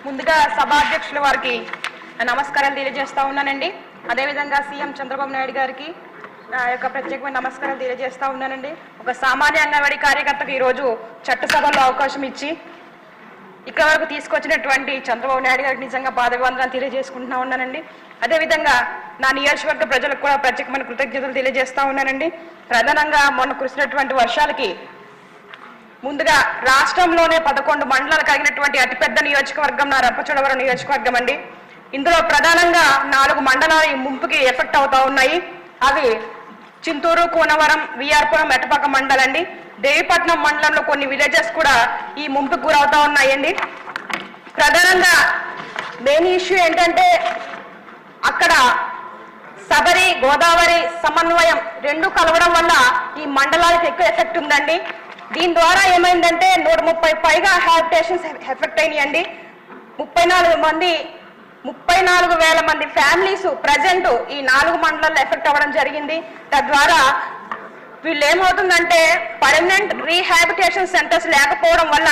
ముందుగా సభాధ్యక్షుల వారికి నమస్కారాలు తెలియజేస్తా ఉన్నానండి. అదేవిధంగా సీఎం చంద్రబాబు నాయుడు గారికి నా యొక్క ప్రత్యేకమైన నమస్కారాలు తెలియజేస్తా ఉన్నానండి. ఒక సామాన్య అంగన్వాడీ కార్యకర్తకు ఈరోజు చట్టసభలో అవకాశం ఇచ్చి ఇక్కడ వరకు తీసుకొచ్చినటువంటి చంద్రబాబు నాయుడు గారికి నిజంగా పాదాభివందనాలు తెలియజేసుకుంటున్నా ఉన్నానండి. అదేవిధంగా నా నియోజకవర్గ ప్రజలకు కూడా ప్రత్యేకమైన కృతజ్ఞతలు తెలియజేస్తా ఉన్నానండి. ప్రధానంగా మొన్న కురిసినటువంటి వర్షాలకి ముందుగా రాష్ట్రంలోనే 11 మండలాలు కలిగినటువంటి అతిపెద్ద నియోజకవర్గం నా రంపచోడవరం నియోజకవర్గం అండి. ఇందులో ప్రధానంగా 4 మండలాలు ఈ ముంపుకి ఎఫెక్ట్ అవుతా ఉన్నాయి. అవి చింతూరు, కూనవరం, విఆర్పురం, మెట్టపాక మండలండి. దేవిపట్నం మండలంలో కొన్ని విలేజెస్ కూడా ఈ ముంపుకు గురవుతా ఉన్నాయండి. ప్రధానంగా మెయిన్ ఇష్యూ ఏంటంటే అక్కడ సబరి, గోదావరి సమన్వయం 2 కలవడం వల్ల ఈ మండలాలకు ఎక్కువ ఎఫెక్ట్ ఉందండి. దీని ద్వారా ఏమైందంటే 130 పైగా హ్యాబిటేషన్స్ ఎఫెక్ట్ అయినాయండి. 34,000 మంది ఫ్యామిలీస్ ప్రజెంట్ ఈ 4 మండలాల్లో ఎఫెక్ట్ అవ్వడం జరిగింది. తద్వారా వీళ్ళు ఏమవుతుందంటే పర్మనెంట్ రీహాబిటేషన్ సెంటర్స్ లేకపోవడం వల్ల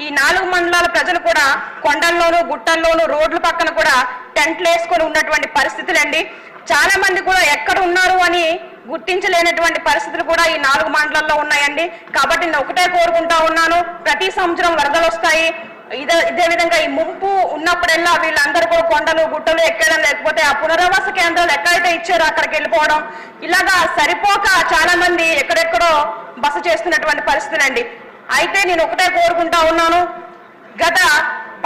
ఈ 4 మండలాల ప్రజలు కూడా కొండల్లోనూ, గుట్టల్లోనూ, రోడ్ల పక్కన కూడా టెంట్లు వేసుకొని ఉన్నటువంటి పరిస్థితులండి. చాలా మంది కూడా ఎక్కడ ఉన్నారు అని గుర్తించలేనటువంటి పరిస్థితులు కూడా ఈ 4 మండలాల్లో ఉన్నాయండి. కాబట్టి నేను ఒకటే కోరుకుంటా ఉన్నాను, ప్రతి సంవత్సరం వరదలు వస్తాయి. ఇదే విధంగా ఈ ముంపు ఉన్నప్పుడల్లా వీళ్ళందరూ కూడా కొండలు, గుట్టలు ఎక్కడం, లేకపోతే ఆ పునరావాస కేంద్రాలు ఎక్కడైతే ఇచ్చారో అక్కడికి వెళ్ళిపోవడం, ఇలాగా సరిపోక చాలా మంది ఎక్కడెక్కడో బస చేస్తున్నటువంటి పరిస్థితులండి. అయితే నేను ఒకటే కోరుకుంటా ఉన్నాను, గత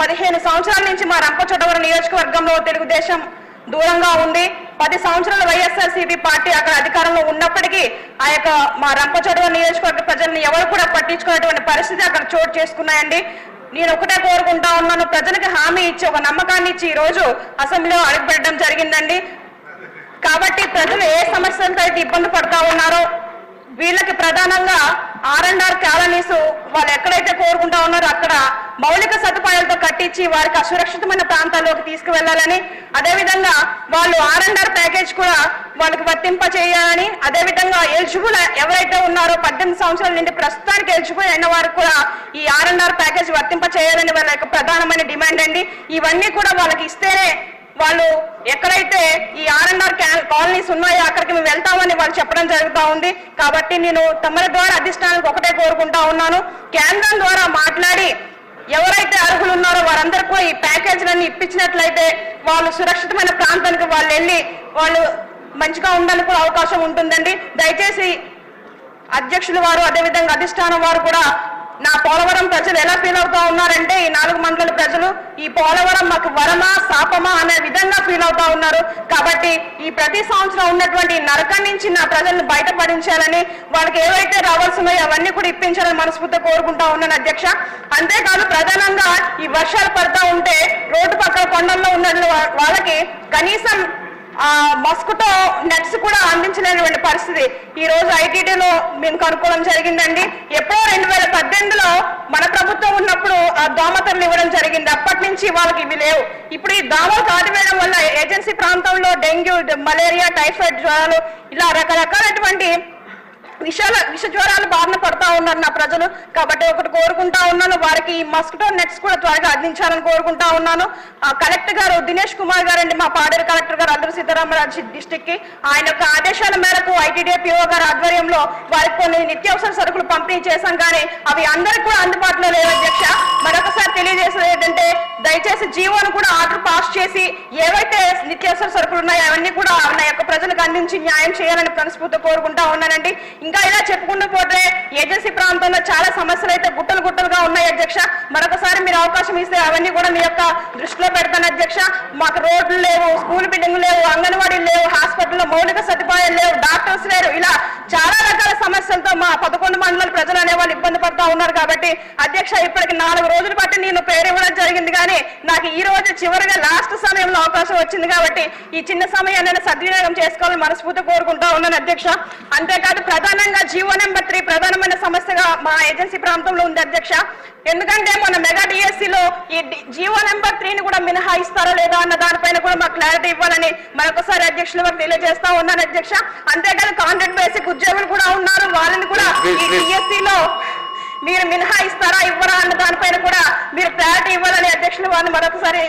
15 సంవత్సరాల నుంచి మా రంపచోడవరం నియోజకవర్గంలో తెలుగుదేశం దూరంగా ఉంది. 10 సంవత్సరాల వైఎస్ఆర్సీపీ పార్టీ అక్కడ అధికారంలో ఉన్నప్పటికీ ఆ యొక్క మా రంపచోడవరం నియోజకవర్గ ప్రజల్ని ఎవరు కూడా పట్టించుకున్నటువంటి పరిస్థితి అక్కడ చోటు చేసుకున్నాయండి. నేను ఒకటే కోరుకుంటా ఉన్నాను, ప్రజలకు హామీ ఇచ్చి ఒక నమ్మకాన్ని ఇచ్చి ఈ రోజు అసెంబ్లీలో అడుగుపెట్టడం జరిగిందండి. కాబట్టి ప్రజలు ఏ సమస్యలతో అయితే ఇబ్బంది పడతా ఉన్నారో వీళ్ళకి ప్రధానంగా R&R కాలనీస్ వాళ్ళు ఎక్కడైతే కోరుకుంటా ఉన్నారో అక్కడ మౌలిక సదుపాయాలతో కట్టించి వారికి అసురక్షితమైన ప్రాంతాల్లోకి తీసుకువెళ్లాలని, అదేవిధంగా వాళ్ళు R&R ప్యాకేజ్ కూడా వాళ్ళకి వర్తింప చేయాలని, అదేవిధంగా ఎలిజిబుల్ ఎవరైతే ఉన్నారో 18 సంవత్సరాల నుండి ప్రస్తుతానికి ఎలిజిబుల్ అయిన వారికి కూడా ఈ R&R ప్యాకేజ్ వర్తింప చేయాలని వాళ్ళ యొక్క ప్రధానమైన డిమాండ్ అండి. ఇవన్నీ కూడా వాళ్ళకి ఇస్తేనే వాళ్ళు ఎక్కడైతే ఈ R&R కాలనీస్ ఉన్నాయో అక్కడికి మేము వెళ్తామని వాళ్ళు చెప్పడం జరుగుతూ ఉంది. కాబట్టి నేను తమరి ద్వారా అధిష్టానానికి ఒకటే కోరుకుంటా ఉన్నాను, కేంద్రం ద్వారా మాట్లాడి ఎవరైతే అర్హులు ఉన్నారో వారందరికీ ఈ ప్యాకేజీలన్నీ ఇప్పించినట్లయితే వాళ్ళు సురక్షితమైన ప్రాంతానికి వాళ్ళు వెళ్ళి వాళ్ళు మంచిగా ఉండడానికి కూడా అవకాశం ఉంటుందండి. దయచేసి అధ్యక్షుల వారు, అదేవిధంగా అధిష్టానం వారు కూడా నా పోలవరం ప్రజలు ఎలా ఫీల్ అవుతా ఉన్నారంటే ఈ 4 మండల ప్రజలు ఈ పోలవరం మాకు వరమా శాపమా అనే విధంగా ఫీల్ అవుతా ఉన్నారు. కాబట్టి ఈ ప్రతి సంవత్సరం ఉన్నటువంటి నరకం నుంచి నా ప్రజలను బయటపడించాలని, వాళ్ళకి ఏవైతే రావాల్సినాయో అవన్నీ కూడా ఇప్పించాలని మనస్ఫూర్తిగా కోరుకుంటా ఉన్నాను అధ్యక్ష. అంతేకాదు ప్రధానంగా ఈ వర్షాలు పడతా ఉంటే రోడ్డు పక్కన కొండల్లో ఉన్న వాళ్ళకి కనీసం మస్కిటో నెట్స్ కూడా అందించలేనటువంటి పరిస్థితి ఈ రోజు ఐటీడీలో మేము కనుక్కోవడం జరిగిందండి. ఎప్పుడో 2018లో మన ప్రభుత్వం ఉన్నప్పుడు ఆ దోమతెరలు ఇవ్వడం జరిగింది. అప్పటి నుంచి వాళ్ళకి ఇవి లేవు. ఇప్పుడు ఈ దోమలు కాటివేయడం వల్ల ఏజెన్సీ ప్రాంతంలో డెంగ్యూ, మలేరియా, టైఫాయిడ్ జ్వరాలు ఇలా రకరకాలైనటువంటి విష జ్వరాలు బారిన పడతా ఉన్నారు నా ప్రజలు. కాబట్టి ఒకటి కోరుకుంటా ఉన్నాను, వారికి ఈ మస్కిటో నెట్స్ కూడా త్వరగా అందించాలని కోరుకుంటా ఉన్నాను. కలెక్టర్ గారు దినేష్ కుమార్ గారండి, మా పాడేరు కలెక్టర్ గారు అల్లూరి సీతారామరాజు డిస్టిక్ కి, ఆయన యొక్క ఆదేశాల మేరకు ఐటీడీ పిఓ గారి ఆధ్వర్యంలో వారికి కొన్ని నిత్యావసర సరుకులు పంపిణీ చేశాం. కానీ అవి అందరికి కూడా అందుబాటులో లేవు అధ్యక్ష. మరొకసారి తెలియజేసేది ఏంటంటే దయచేసి జీవోను కూడా ఆర్డర్ పాస్ చేసి ఏవైతే నిత్యావసర సరుకులు ఉన్నాయో అవన్నీ కూడా నా యొక్క ప్రజలకు అందించి న్యాయం చేయాలని మనస్ఫూర్తిగా కోరుకుంటా ఉన్నానండి. ఇంకా ఇలా చెప్పుకుంటూ పోతే ఏజెన్సీ ప్రాంతంలో చాలా సమస్యలు అయితే గుట్టలుగా ఉన్నాయి అధ్యక్ష. మరొకసారి మీరు అవకాశం ఇస్తే అవన్నీ కూడా మీ యొక్క దృష్టిలో పెడతాను అధ్యక్ష. మాకు రోడ్లు లేవు, స్కూల్ బిల్డింగ్ లేవు, అంగన్వాడీలు లేవు, హాస్పిటల్లో మౌలిక సదుపాయాలు లేవు, డాక్టర్స్ లేరు, ఇలా చాలా రకాల సమస్యలతో మా 11 మండలాల ప్రజలు అనేవాళ్ళు ఇబ్బంది పడతా ఉన్నారు. కాబట్టి అధ్యక్ష ఇప్పటికి 4 రోజులు బట్టి నేను పేరు ఇవ్వడం జరిగింది. కానీ నాకు ఈ రోజు చివరిగా లాస్ట్ సమయంలో అవకాశం వచ్చింది. కాబట్టి ఈ చిన్న సమయాన్ని సద్వినియోగం చేసుకోవాలని మనస్ఫూర్తిగా కోరుకుంటా ఉన్నాను అధ్యక్ష. అంతేకాదు ప్రధానంగా జీవో నెంబర్ 3 ప్రధానమైన సమస్యగా మా ఏజెన్సీ ప్రాంతంలో ఉంది అధ్యక్ష. ఎందుకంటే మన మెగా డిఎస్సీలో ఈ జీవో నెంబర్ 3ని కూడా మినహాయిస్తారా లేదా అన్న దానిపైన కూడా మాకు క్లారిటీ ఇవ్వాలని మరొకసారి అధ్యక్షుల వారికి తెలియజేస్తా ఉన్నాను అధ్యక్ష. అంతేకాదు కాంట్రాక్ట్ బేసిక్ ఉద్యోగులు కూడా ఉన్నారు, వాళ్ళని కూడా ఈ డిఎస్సీలో మీరు మినహాయిస్తారా ఇవ్వరా అన్న దానిపైన కూడా మీరు క్లారిటీ ఇవ్వాలని అధ్యక్ష అధ్యక్షులు వారిని మరొకసారి